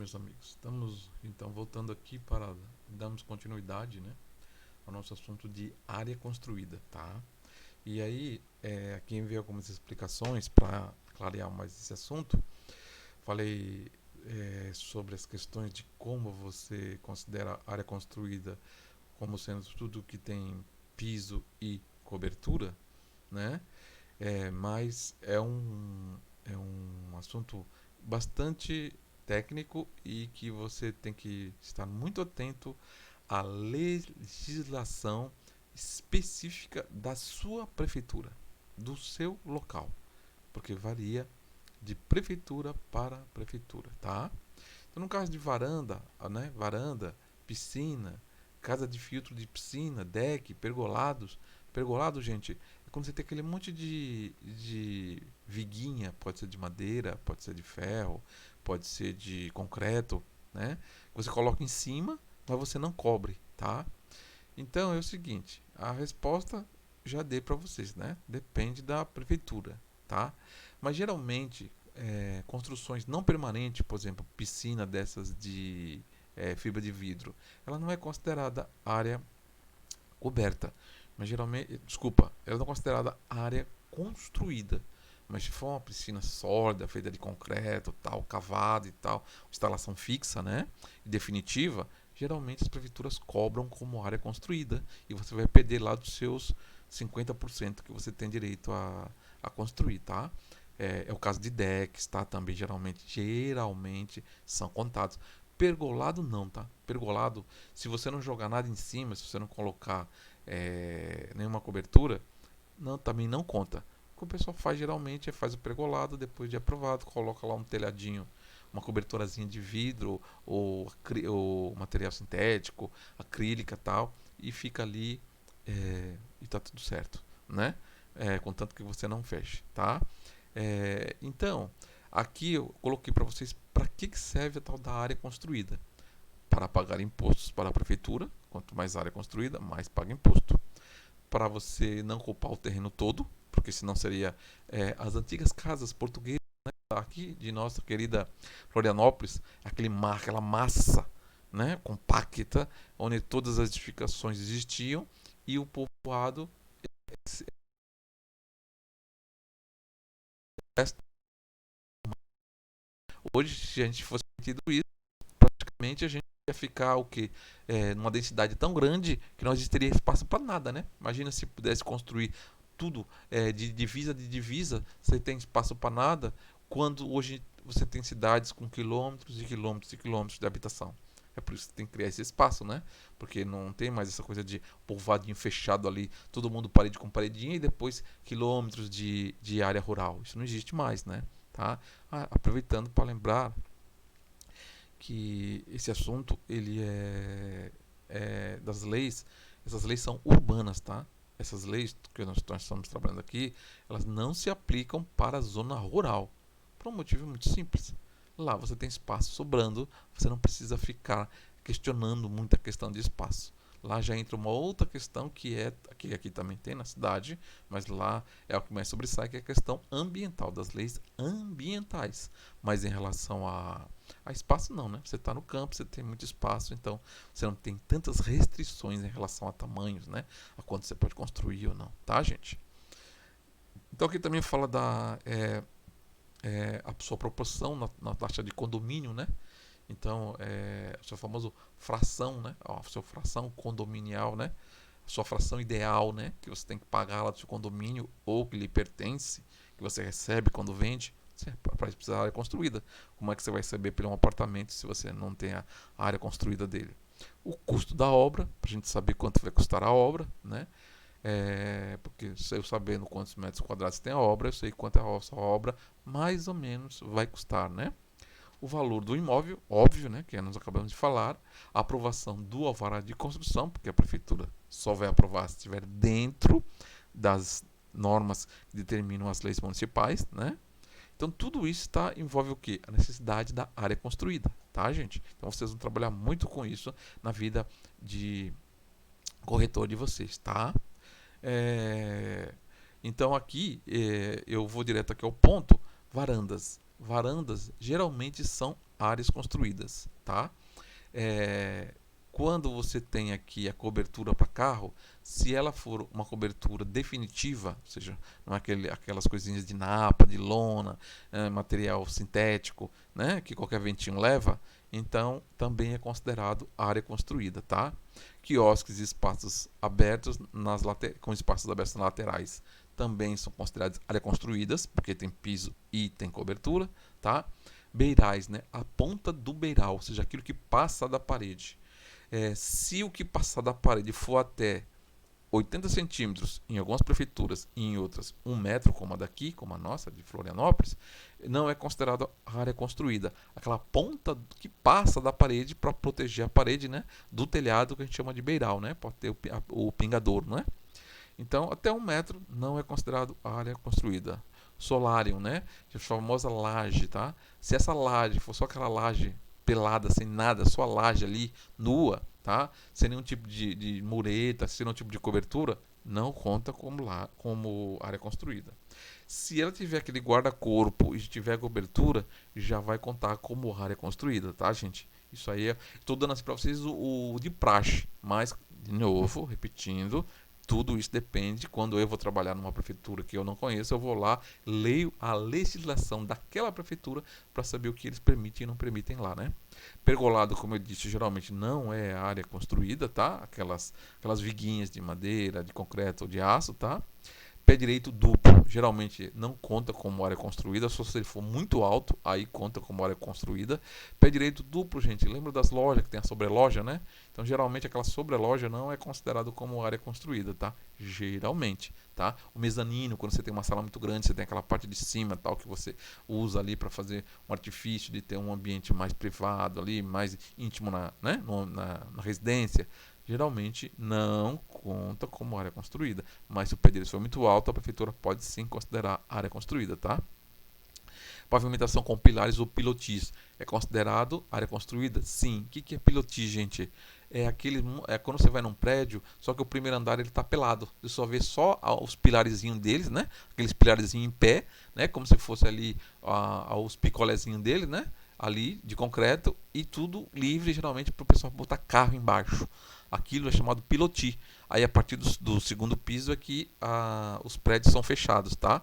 meus amigos, estamos então voltando aqui para darmos continuidade, né, ao nosso assunto de área construída, tá? E aí, aqui enviei algumas explicações para clarear mais esse assunto. Falei sobre as questões de como você considera a área construída como sendo tudo que tem piso e cobertura, né? Mas é um assunto bastante técnico e que você tem que estar muito atento à legislação específica da sua prefeitura, do seu local, porque varia de prefeitura para prefeitura, tá? Então, no caso de varanda, né, varanda, piscina, casa de filtro de piscina, deck, pergolados. Pergolado, gente, é quando você tem aquele monte de viguinha, pode ser de madeira, pode ser de ferro, pode ser de concreto, né? Você coloca em cima, mas você não cobre, tá? Então é o seguinte, a resposta já dei para vocês, né? Depende da prefeitura, tá? Mas geralmente construções não permanentes, por exemplo, piscina dessas de fibra de vidro, ela não é considerada área coberta, mas geralmente, desculpa, ela não é considerada área construída. Mas se for uma piscina sólida, feita de concreto, tal, cavado e tal, instalação fixa, né, e definitiva, geralmente as prefeituras cobram como área construída e você vai perder lá dos seus 50% que você tem direito a construir, tá? É o caso de decks, tá? Também geralmente são contados. Pergolado não, tá? Pergolado, se você não jogar nada em cima, se você não colocar nenhuma cobertura, não, também não conta. O que o pessoal faz geralmente é faz o pergolado, depois de aprovado, coloca lá um telhadinho, uma coberturazinha de vidro ou material sintético, acrílica tal, e fica ali e tá tudo certo, né? Contanto que você não feche, tá? Então, aqui eu coloquei para vocês para que serve a tal da área construída. Para pagar impostos para a prefeitura, quanto mais área construída, mais paga imposto. Para você não ocupar o terreno todo, porque senão seria as antigas casas portuguesas, né, aqui de nossa querida Florianópolis, aquela massa, né, compacta, onde todas as edificações existiam e o povoado. Hoje, se a gente fosse sentido isso, praticamente a gente ia ficar o quê? Numa densidade tão grande que não existiria espaço para nada, né? Imagina se pudesse construir tudo de divisa, você tem espaço para nada, quando hoje você tem cidades com quilômetros e quilômetros e quilômetros de habitação. É por isso que tem que criar esse espaço, né? Porque não tem mais essa coisa de povoadinho fechado ali, todo mundo parede com paredinha e depois quilômetros de área rural. Isso não existe mais, né? Tá? Aproveitando para lembrar que esse assunto ele das leis. Essas leis são urbanas, tá? Essas leis que nós estamos trabalhando aqui, elas não se aplicam para a zona rural, por um motivo muito simples. Lá você tem espaço sobrando, você não precisa ficar questionando muita questão de espaço. Lá já entra uma outra questão que aqui também tem na cidade, mas lá é o que mais sobressai, que é a questão ambiental, das leis ambientais. Mas em relação a espaço não, né? Você está no campo, você tem muito espaço, então você não tem tantas restrições em relação a tamanhos, né? A quanto você pode construir ou não, tá, gente? Então aqui também fala a sua proporção na taxa de condomínio, né? Então, o seu famoso fração, né? A sua fração condominial, né? A sua fração ideal, né? Que você tem que pagar lá do seu condomínio ou que lhe pertence, que você recebe quando vende. Para precisar da área construída. Como é que você vai receber por um apartamento se você não tem a área construída dele? O custo da obra, para a gente saber quanto vai custar a obra, né? Porque se eu sabendo quantos metros quadrados tem a obra, eu sei quanto a sua obra mais ou menos vai custar, né? O valor do imóvel, óbvio, né, que nós acabamos de falar, a aprovação do alvará de construção, porque a prefeitura só vai aprovar se estiver dentro das normas que determinam as leis municipais, né? Então tudo isso envolve o quê? A necessidade da área construída, tá, gente? Então vocês vão trabalhar muito com isso na vida de corretor de vocês, tá? É, Então aqui eu vou direto aqui ao ponto, varandas. varandas geralmente são áreas construídas, tá? Quando você tem aqui a cobertura para carro, se ela for uma cobertura definitiva, ou seja, não é aquelas coisinhas de napa, de lona, material sintético, né, que qualquer ventinho leva, então também é considerado área construída, tá? Quiosques e espaços abertos com espaços abertos nas laterais também são considerados áreas construídas, porque tem piso e tem cobertura, tá? Beirais, né? A ponta do beiral, ou seja, aquilo que passa da parede. Se o que passar da parede for até 80 centímetros em algumas prefeituras e em outras 1 metro, como a daqui, como a nossa, de Florianópolis, não é considerado área construída. Aquela ponta que passa da parede para proteger a parede, né, do telhado, que a gente chama de beiral, né? Pode ter o pingador, não é? Então, até 1 metro não é considerado área construída. Solarium, né? A famosa laje, tá? Se essa laje for só aquela laje pelada, sem nada, só a laje ali, nua, tá? Sem nenhum tipo de mureta, sem nenhum tipo de cobertura, não conta como área construída. Se ela tiver aquele guarda-corpo e tiver cobertura, já vai contar como área construída, tá, gente? Isso aí, estou dando assim para vocês o de praxe, mas, de novo, repetindo, tudo isso depende. Quando eu vou trabalhar numa prefeitura que eu não conheço, eu vou lá, leio a legislação daquela prefeitura para saber o que eles permitem e não permitem lá, né? Pergolado, como eu disse, geralmente não é área construída, tá? Aquelas viguinhas de madeira, de concreto ou de aço, tá? Pé direito duplo, geralmente não conta como área construída, só se ele for muito alto, aí conta como área construída. Pé direito duplo, gente, lembra das lojas que tem a sobreloja, né? Então, geralmente aquela sobreloja não é considerado como área construída, tá? Geralmente, tá? O mezanino, quando você tem uma sala muito grande, você tem aquela parte de cima, tal, que você usa ali para fazer um artifício de ter um ambiente mais privado ali, mais íntimo né? na residência. Geralmente não conta como área construída, mas se o pé direito for muito alto, a prefeitura pode sim considerar área construída, tá? Pavimentação com pilares ou pilotis é considerado área construída? Sim. O que é pilotis, gente? É quando você vai num prédio, só que o primeiro andar ele está pelado. Você só vê só os pilarezinhos deles, né? Aqueles pilarezinhos em pé, né? Como se fosse ali os picolézinhos dele, né? Ali de concreto e tudo livre, geralmente para o pessoal botar carro embaixo. Aquilo é chamado piloti. Aí a partir do segundo piso é que os prédios são fechados, tá?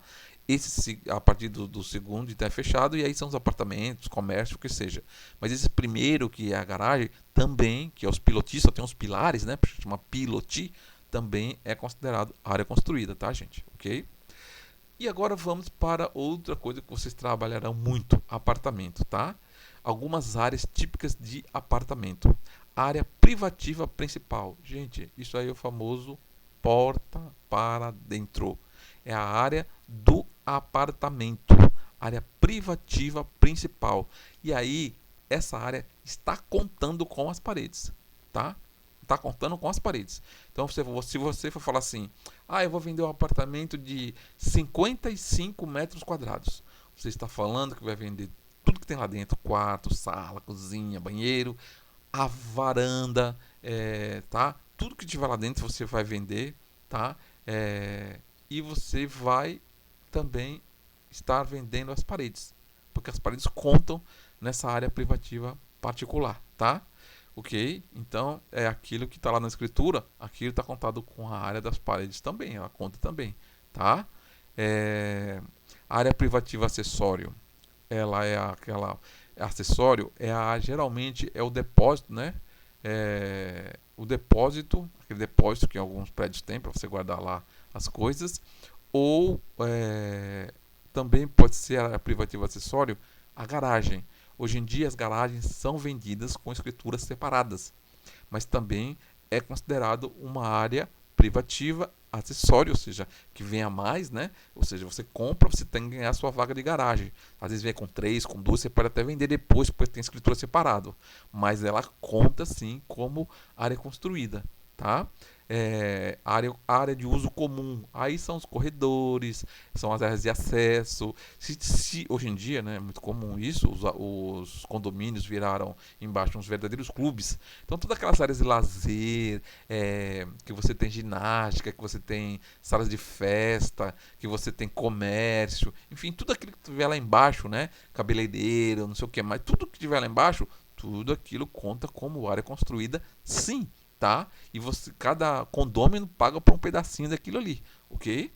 A partir do segundo então é fechado e aí são os apartamentos, comércio, o que seja. Mas esse primeiro, que é a garagem, também, que é os pilotis, só tem os pilares, né? Chama piloti, também é considerado área construída, tá, gente? Ok? E agora vamos para outra coisa que vocês trabalharão muito, apartamento, tá? Algumas áreas típicas de apartamento. Área privativa principal. Gente, isso aí é o famoso porta para dentro. É a área do apartamento. Área privativa principal. E aí, essa área está contando com as paredes, tá? Está contando com as paredes. Então, se você for falar assim, eu vou vender um apartamento de 55 metros quadrados. Você está falando que vai vender tudo que tem lá dentro, quarto, sala, cozinha, banheiro, a varanda, tá? Tudo que tiver lá dentro você vai vender, tá? E você vai também estar vendendo as paredes, porque as paredes contam nessa área privativa particular, tá? Ok? Então, é aquilo que está lá na escritura, aquilo está contado com a área das paredes também, ela conta também, tá? Área privativa acessório, ela é aquela acessório, geralmente é o depósito, né? O depósito, aquele depósito que alguns prédios têm para você guardar lá as coisas, ou também pode ser a privativa acessório, a garagem. Hoje em dia as garagens são vendidas com escrituras separadas, mas também é considerado uma área privativa acessório, ou seja, que vem a mais, né? Ou seja, você compra, você tem que ganhar a sua vaga de garagem. Às vezes vem com 3, com 2, você pode até vender depois, porque tem escritura separado. Mas ela conta sim como área construída, tá? Área de uso comum, aí são os corredores, são as áreas de acesso. Hoje em dia, né, é muito comum isso, os condomínios viraram embaixo uns verdadeiros clubes. Então, todas aquelas áreas de lazer, que você tem ginástica, que você tem salas de festa, que você tem comércio, enfim, tudo aquilo que tiver lá embaixo, né, cabeleireiro, não sei o que mais, tudo que tiver lá embaixo, tudo aquilo conta como área construída, sim, tá? E cada condômino paga por um pedacinho daquilo ali, ok?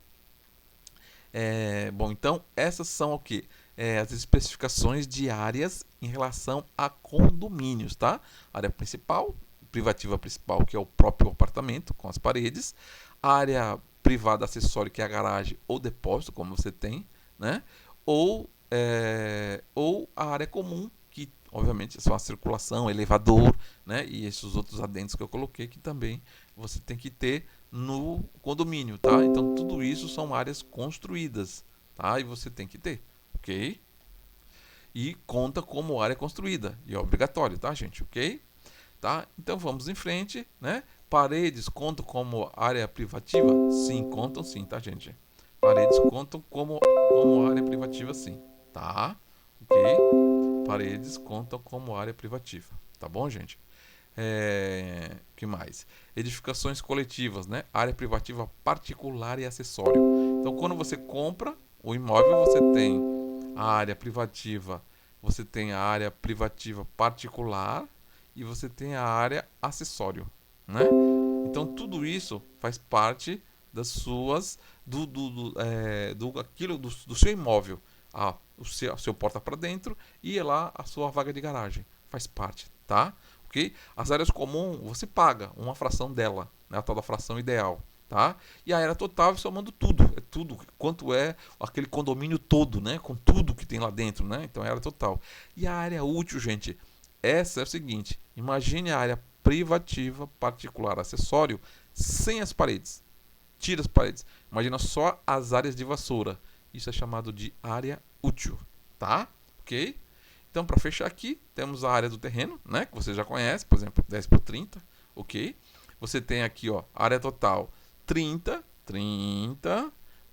Bom, então essas são o que? As especificações de áreas em relação a condomínios, tá? Área principal, privativa principal, que é o próprio apartamento com as paredes, área privada acessória, que é a garagem ou depósito, como você tem, né? Ou a área comum, que obviamente é só a circulação, elevador, né? E esses outros adendos que eu coloquei, que também você tem que ter no condomínio, tá? Então tudo isso são áreas construídas, tá? E você tem que ter, ok? E conta como área construída, e é obrigatório, tá, gente? Ok? Tá? Então vamos em frente, né? Paredes contam como área privativa? Sim, contam sim, tá, gente? Paredes contam como área privativa, sim, tá? Ok? Paredes contam como área privativa, tá bom, gente? Que mais? Edificações coletivas, né? Área privativa particular e acessório. Então, quando você compra o imóvel, você tem a área privativa, você tem a área privativa particular e você tem a área acessório, né? Então, tudo isso faz parte das suas do seu imóvel. O seu porta para dentro e lá a sua vaga de garagem. Faz parte, tá? Ok? As áreas comuns você paga uma fração dela, né? A tal da fração ideal, tá? E a área total somando tudo, é tudo quanto é aquele condomínio todo, né? Com tudo que tem lá dentro, né? Então é a área total. E a área útil, gente, essa é o seguinte: imagine a área privativa, particular, acessório, sem as paredes. Tira as paredes. Imagina só as áreas de vassoura. Isso é chamado de área útil, tá? Ok? Então, para fechar aqui, temos a área do terreno, né? Que você já conhece, por exemplo, 10 por 30, ok? Você tem aqui, ó, área total 30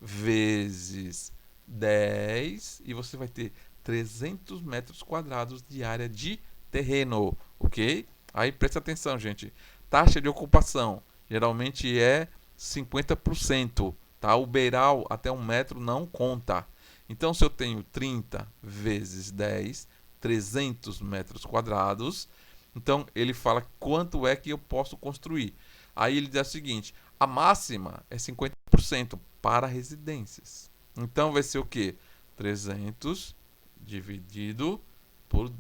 vezes 10 e você vai ter 300 metros quadrados de área de terreno, ok? Aí presta atenção, gente. Taxa de ocupação geralmente é 50%, tá? O beiral até 1 metro não conta. Então, se eu tenho 30 vezes 10, 300 metros quadrados, então ele fala quanto é que eu posso construir. Aí ele diz o seguinte: a máxima é 50% para residências. Então vai ser o quê? 300 dividido por,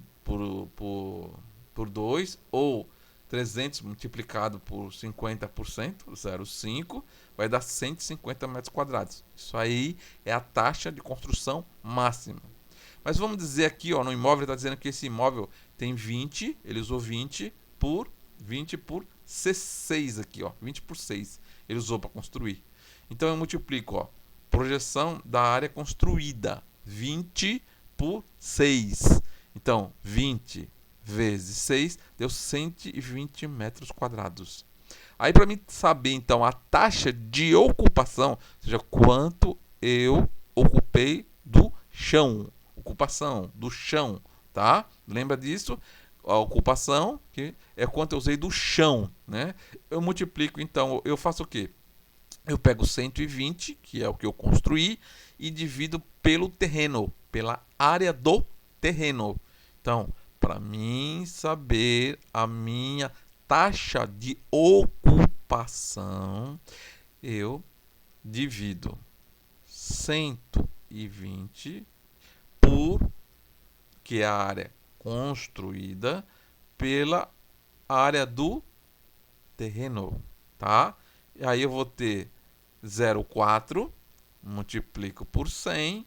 por 2 ou 300 multiplicado por 50%, 0,5, vai dar 150 metros quadrados. Isso aí é a taxa de construção máxima. Mas vamos dizer aqui, ó, no imóvel, está dizendo que esse imóvel tem 20, ele usou 20 por 6 aqui, ó, 20 por 6 ele usou para construir. Então eu multiplico, ó, projeção da área construída, 20 por 6. Então, 20 vezes 6 deu 120 metros quadrados. Aí, para mim saber, então, a taxa de ocupação, ou seja, quanto eu ocupei do chão. Ocupação do chão, tá? Lembra disso? A ocupação, que é quanto eu usei do chão, né? Eu multiplico, então, eu faço o quê? Eu pego 120, que é o que eu construí, e divido pelo terreno, pela área do terreno. Então, para mim saber a minha taxa de ocupação, eu divido 120 por, que é a área construída, pela área do terreno, tá? E aí eu vou ter 0,4, multiplico por 100,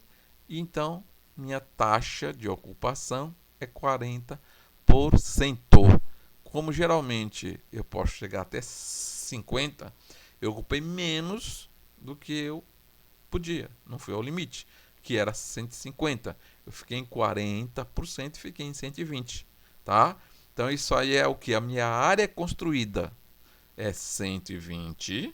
e então minha taxa de ocupação é 40%. Como geralmente eu posso chegar até 50%, eu ocupei menos do que eu podia, não foi ao limite, que era 150. Eu fiquei em 40% e fiquei em 120, tá? Então isso aí é o que? A minha área construída. é 120.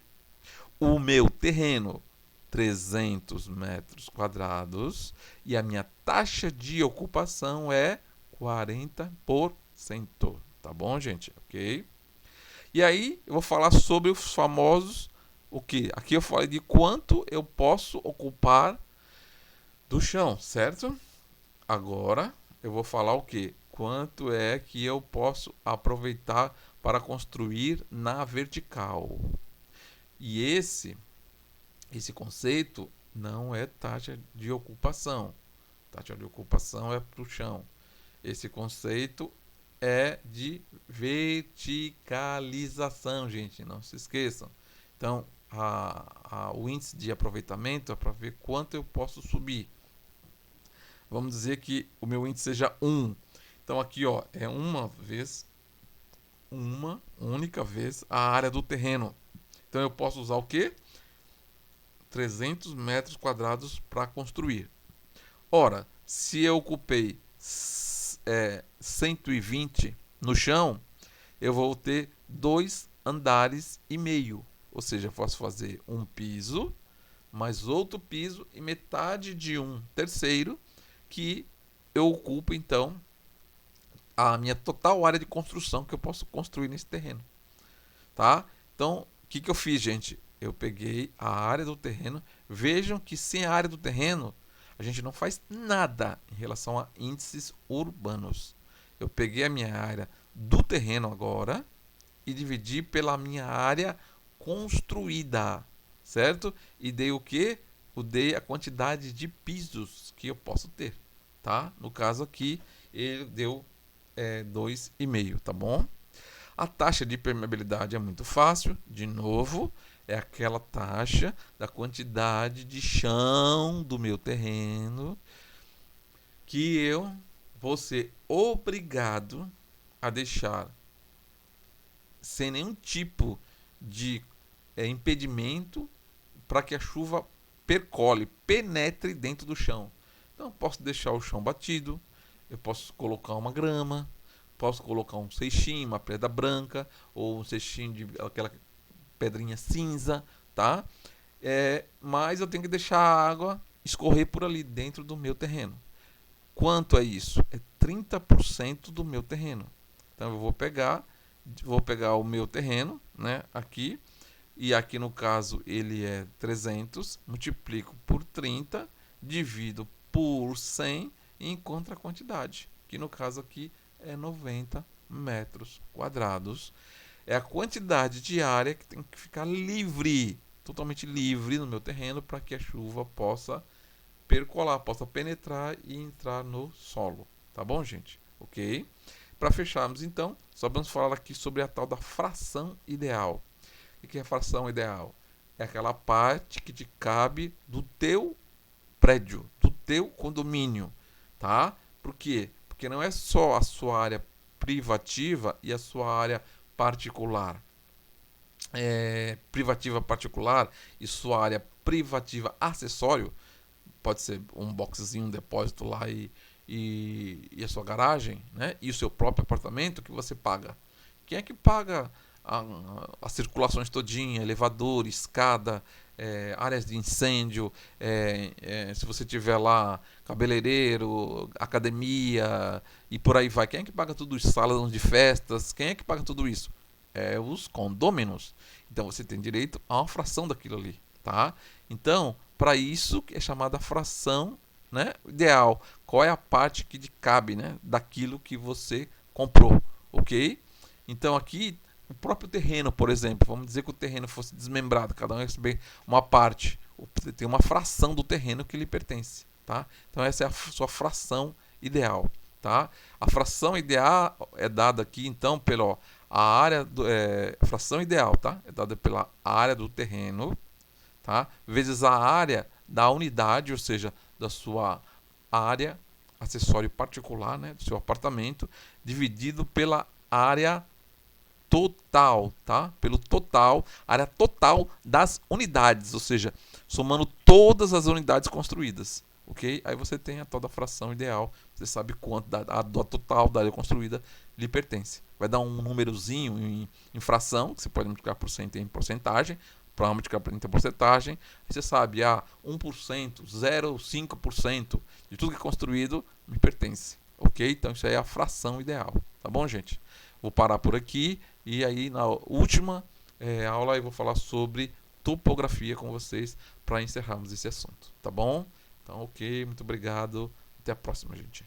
O meu terreno, 300 metros quadrados. E a minha taxa de ocupação é 40%. Tá bom, gente? Ok? E aí, eu vou falar sobre os famosos... O que? Aqui eu falei de quanto eu posso ocupar do chão, certo? Agora, eu vou falar o que? Quanto é que eu posso aproveitar para construir na vertical. E esse conceito não é taxa de ocupação. Taxa de ocupação é para o chão. Esse conceito é de verticalização, gente. Não se esqueçam. Então, o índice de aproveitamento é para ver quanto eu posso subir. Vamos dizer que o meu índice seja 1. Então, aqui ó, é uma única vez a área do terreno. Então, eu posso usar o quê? 300 metros quadrados para construir. Ora, se eu ocupei 120 no chão, eu vou ter 2 andares e meio. Ou seja, eu posso fazer um piso, mais outro piso e metade de um terceiro, que eu ocupo, então, a minha total área de construção que eu posso construir nesse terreno. Tá? Então, o que eu fiz, gente? Eu peguei a área do terreno. Vejam que sem a área do terreno, a gente não faz nada em relação a índices urbanos. Eu peguei a minha área do terreno agora e dividi pela minha área construída, certo? E dei o quê? Eu dei a quantidade de pisos que eu posso ter, tá? No caso aqui, ele deu 2,5, tá bom? A taxa de permeabilidade é muito fácil, de novo, é aquela taxa da quantidade de chão do meu terreno que eu vou ser obrigado a deixar sem nenhum tipo de impedimento para que a chuva percole, penetre dentro do chão. Então, eu posso deixar o chão batido, eu posso colocar uma grama, posso colocar um seixinho, uma pedra branca, ou um seixinho de aquela pedrinha cinza, tá? Mas eu tenho que deixar a água escorrer por ali dentro do meu terreno. Quanto é isso? É 30% do meu terreno. Então eu vou pegar o meu terreno, né, aqui, e aqui no caso ele é 300, multiplico por 30, divido por 100 e encontro a quantidade, que no caso aqui é 90 metros quadrados. É a quantidade de área que tem que ficar livre, totalmente livre no meu terreno, para que a chuva possa percolar, possa penetrar e entrar no solo. Tá bom, gente? Ok? Para fecharmos, então, só vamos falar aqui sobre a tal da fração ideal. O que é a fração ideal? É aquela parte que te cabe do teu prédio, do teu condomínio, tá? Por quê? Porque não é só a sua área privativa e a sua área particular. Privativa particular e sua área privativa acessório, pode ser um boxezinho, um depósito lá e a sua garagem, né? E o seu próprio apartamento que você paga. Quem é que paga as circulações todinha, elevador, escada, áreas de incêndio, se você tiver lá cabeleireiro, academia e por aí vai. Quem é que paga tudo isso? Salas de festas, quem é que paga tudo isso? Os condôminos. Então você tem direito a uma fração daquilo ali, tá? Então, para isso que é chamada fração, né, ideal. Qual é a parte que te cabe, né, daquilo que você comprou, ok? Então aqui o próprio terreno, por exemplo, vamos dizer que o terreno fosse desmembrado, cada um receber uma parte, tem uma fração do terreno que lhe pertence, tá? Então essa é a sua fração ideal, tá? A fração ideal é dada aqui então pela a fração ideal, tá? É dada pela área do terreno, tá? Vezes a área da unidade, ou seja, da sua área acessório particular, né, do seu apartamento, dividido pela área total, tá? Pelo total, área total das unidades, ou seja, somando todas as unidades construídas, ok? Aí você tem a tal da fração ideal, você sabe quanto a total da área construída lhe pertence. Vai dar um númerozinho em fração, que você pode multiplicar por cento em porcentagem, para multiplicar por porcentagem, aí você sabe, 1%, 0,5% de tudo que é construído me pertence, ok? Então isso aí é a fração ideal, tá bom, gente? Vou parar por aqui e aí na última aula eu vou falar sobre topografia com vocês para encerrarmos esse assunto, tá bom? Então, ok, muito obrigado, até a próxima, gente.